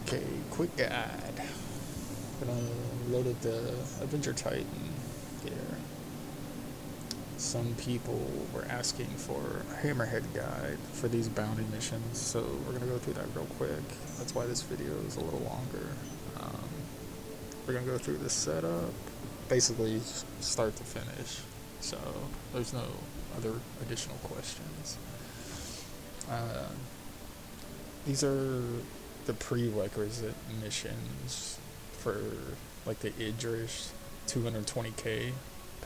Okay, quick guide. Gonna load up the Avenger Titan here. Some people were asking for a Hammerhead guide for these bounty missions, so we're gonna go through that real quick. That's why this video is a little longer. We're gonna go through the setup, basically start to finish, so there's no other additional questions. These are the prerequisite missions for like the Idris 220k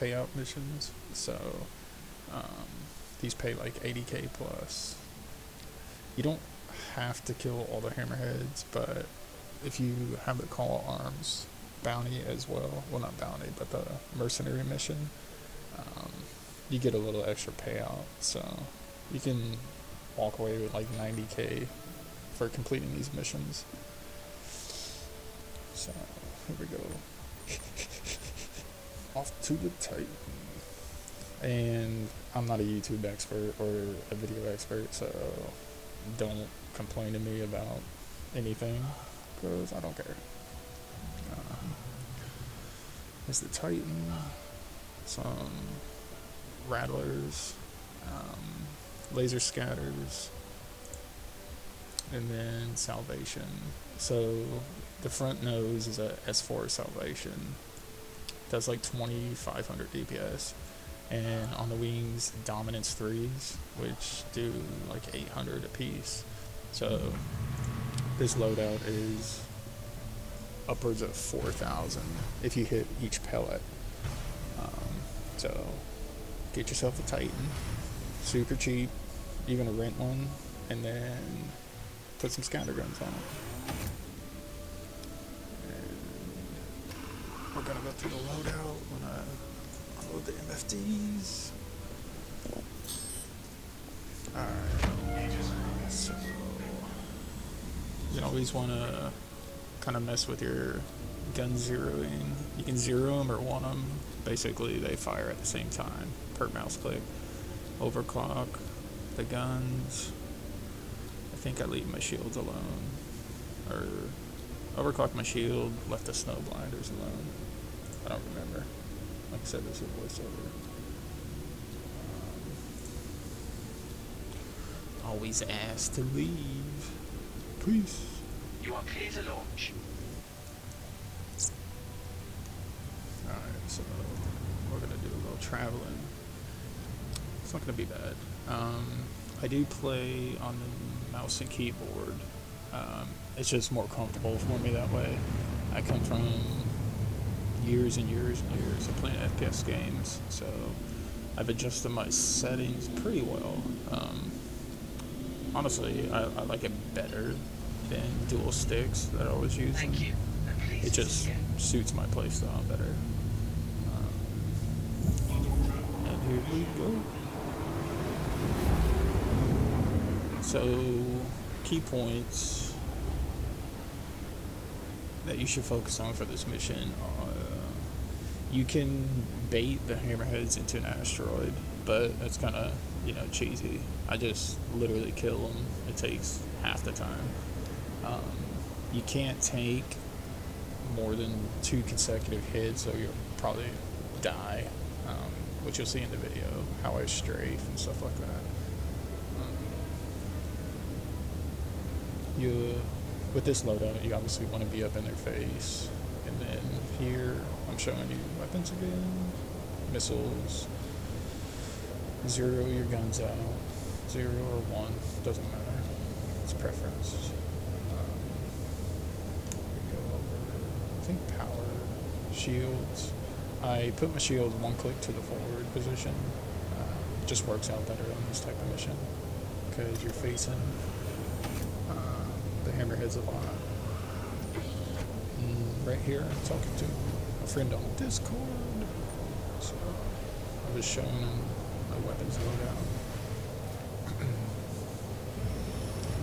payout missions. So these pay like 80k plus. You don't have to kill all the Hammerheads, but if you have the Call of Arms bounty as well, well not bounty, but the mercenary mission, you get a little extra payout. So you can walk away with like 90k for completing these missions. So here we go. Off to the Titan. And I'm not a YouTube expert or a video expert, so don't complain to me about anything, because I don't care. It's the Titan, some rattlers, laser scatters, and then salvation. So the front nose is a S4 salvation. Does like 2500 DPS. And on the wings, dominance 3s, which do like 800 apiece. So this loadout is upwards of 4,000 if you hit each pellet. So get yourself a Titan, super cheap. You're gonna rent one and then put some scatter guns on it. And we're gonna go through the loadout. We're gonna unload the MFDs. Alright, so you always wanna kind of mess with your gun zeroing. You can zero them or want them. Basically, they fire at the same time per mouse click. Overclock the guns. I think I leave my shields alone. Or overclock my shield, left the snow blinders alone. I don't remember. Like I said, this is voiceover. Always ask to leave. Please. You are clear to launch. Alright, so we're gonna do a little traveling. It's not gonna be bad. I do play on the mouse and keyboard. It's just more comfortable for me that way. I come from years and years and years of playing FPS games, so I've adjusted my settings pretty well. Honestly, I like it better than dual sticks that I was using. Thank you. It just suits my playstyle better. And here we go. So, key points that you should focus on for this mission. You can bait the Hammerheads into an asteroid, but that's kind of, cheesy. I just literally kill them. It takes half the time. You can't take more than 2 consecutive hits, so you'll probably die, which you'll see in the video, how I strafe and stuff like that. With this loadout, you obviously want to be up in their face. And then here, I'm showing you weapons again. Missiles. Zero your guns out. 0 or 1, doesn't matter. It's preference. We go over, I think, power, shields. I put my shield 1 click to the forward position. Just works out better on this type of mission, because you're facing the Hammerheads a lot. Right here, I'm talking to a friend on Discord. So I was showing him my weapons loadout. I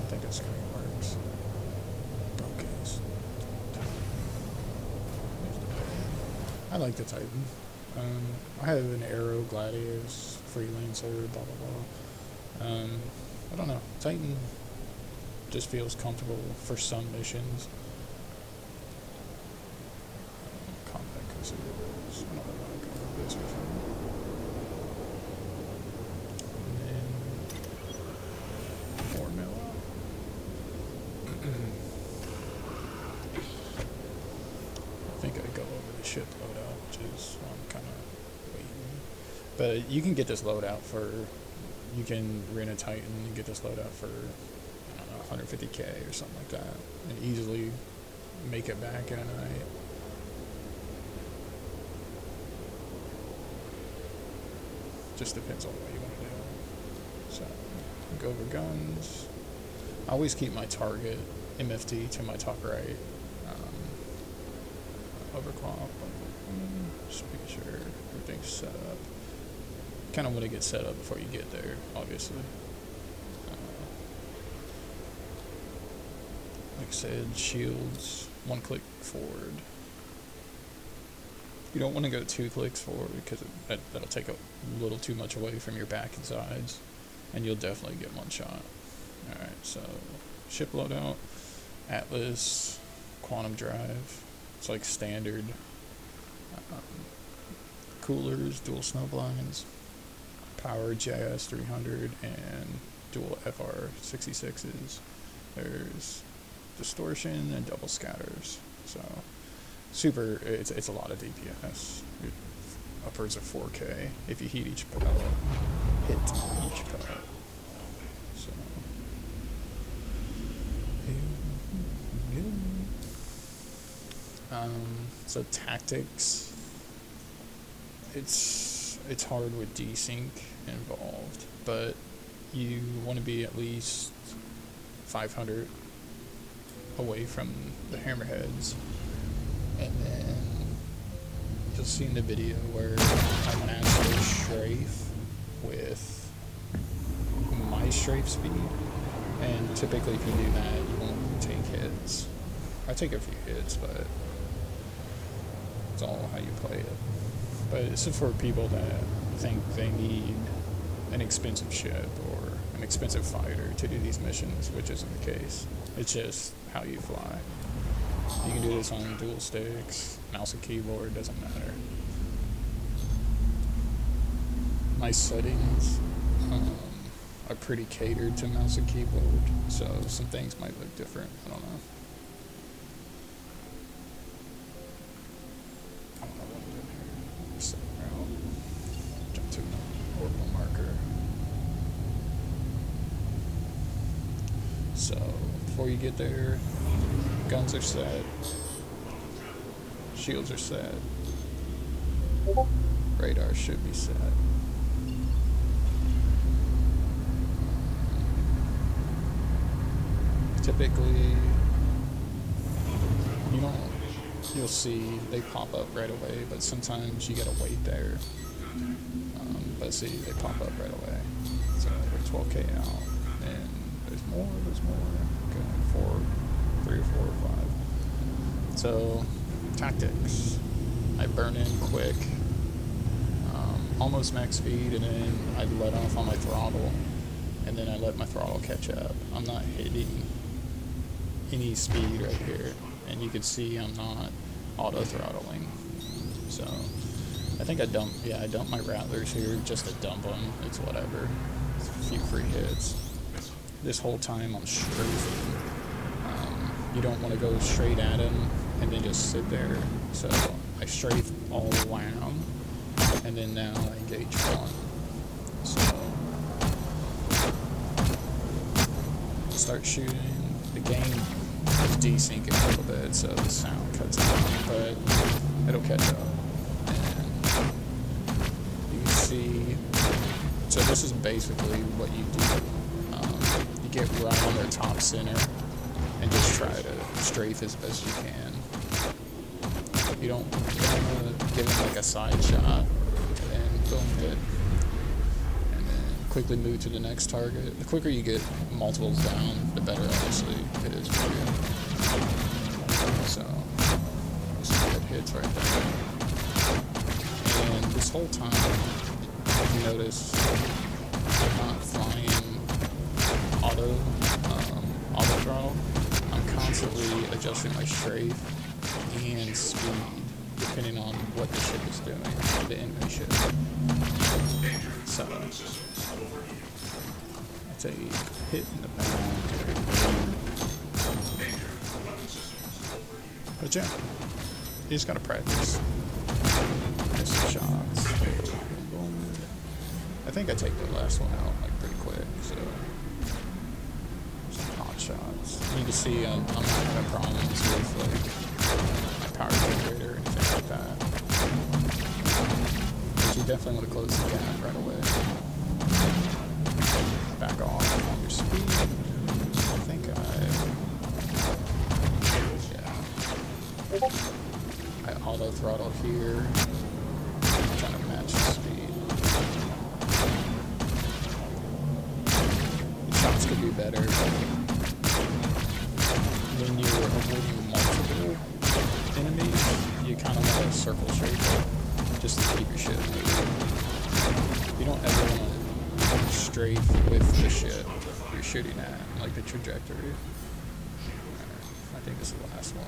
think that screen works. Okay. So I like the Titan. I have an Arrow, Gladius, Freelancer, blah blah blah. I don't know. Titan just feels comfortable for some missions. Combat crusaders. I don't want to go over this or something. And then more Miller. I think I go over the ship loadout, which is I'm kind of waiting. But you can get this loadout for, you can rent a Titan and get this loadout for, I don't know, 150k or something like that, and easily make it back in a night. Just depends on what you want to do. So, go over guns. I always keep my target MFT to my top right. Overclock. Just making sure everything's set up. Kind of want to get set up before you get there, obviously. Like I said, shields, 1 click forward. You don't want to go 2 clicks forward because that'll take a little too much away from your back and sides, and you'll definitely get one shot. Alright, so ship loadout, Atlas, quantum drive. It's like standard. Coolers, dual snow blinds, power JS 300, and dual FR 66s. There's distortion and double scatters. So super. It's a lot of DPS. Upwards of 4K if you hit each pellet. So. So tactics, it's hard with desync involved, but you want to be at least 500 away from the Hammerheads, and then you'll see in the video where I'm gonna actually strafe with my strafe speed, and typically if you do that, you won't take hits. I take a few hits, but it's all how you play it. But it's for people that think they need an expensive ship or an expensive fighter to do these missions, which isn't the case. It's just how you fly. You can do this on dual sticks, mouse and keyboard, doesn't matter. My settings are pretty catered to mouse and keyboard, so some things might look different, I don't know. Jump to an orbital marker. So, before you get there, guns are set, shields are set, radar should be set. Typically, you'll see they pop up right away, but sometimes you gotta wait there. But see, they pop up right away. So we're 12k out, and there's more. Okay, 3 or 4 or 5. So tactics, I burn in quick, almost max speed, and then I let off on my throttle, and then I let my throttle catch up. I'm not hitting any speed right here, and you can see I'm not auto throttling. So I think I dumped my rattlers here just to dump them. It's whatever. It's a few free hits. This whole time I'm strafing. You don't want to go straight at him and then just sit there. So I strafe all around, and then now I engage one. So start shooting. The game is desyncing a little bit, so the sound cuts out, but it'll catch up. And you can see, so this is basically what you do. You get right on their top center and just try to strafe as best you can. You don't want to give them like a side shot and boom, hit. And then quickly move to the next target. The quicker you get multiples down, the better obviously it is for you. So, some good hits right there. And this whole time, if you notice, I'm not flying auto throttle, I'm constantly adjusting my strafe and speed depending on what the ship is doing, the enemy ship. So it's a hit in the back. But yeah, you just gotta practice. Miss some shots. Boom. I think I take the last one out like pretty quick, so some hot shots. You can see I'm not having problems with like my power generator or anything like that. But you definitely want to close the gap right away. Back off on your speed. I think I auto throttle here. I'm trying to match the speed. The shots could be better, but when you're avoiding multiple enemies, you kind of want to circle straight just to keep your ship moving. You don't ever want to strafe with the ship you're shooting at, like the trajectory. I think this is the last one.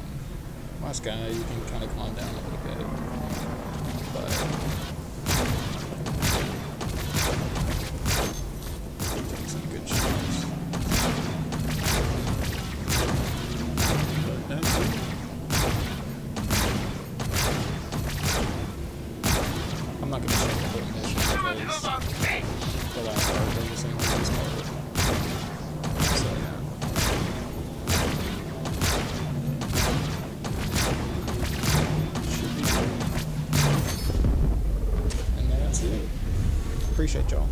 Last guy, you can kind of calm down a little bit, but take some good shots. But that's it. I'm not going to check the whole mission because the last part of every single one is part. So yeah. Appreciate y'all.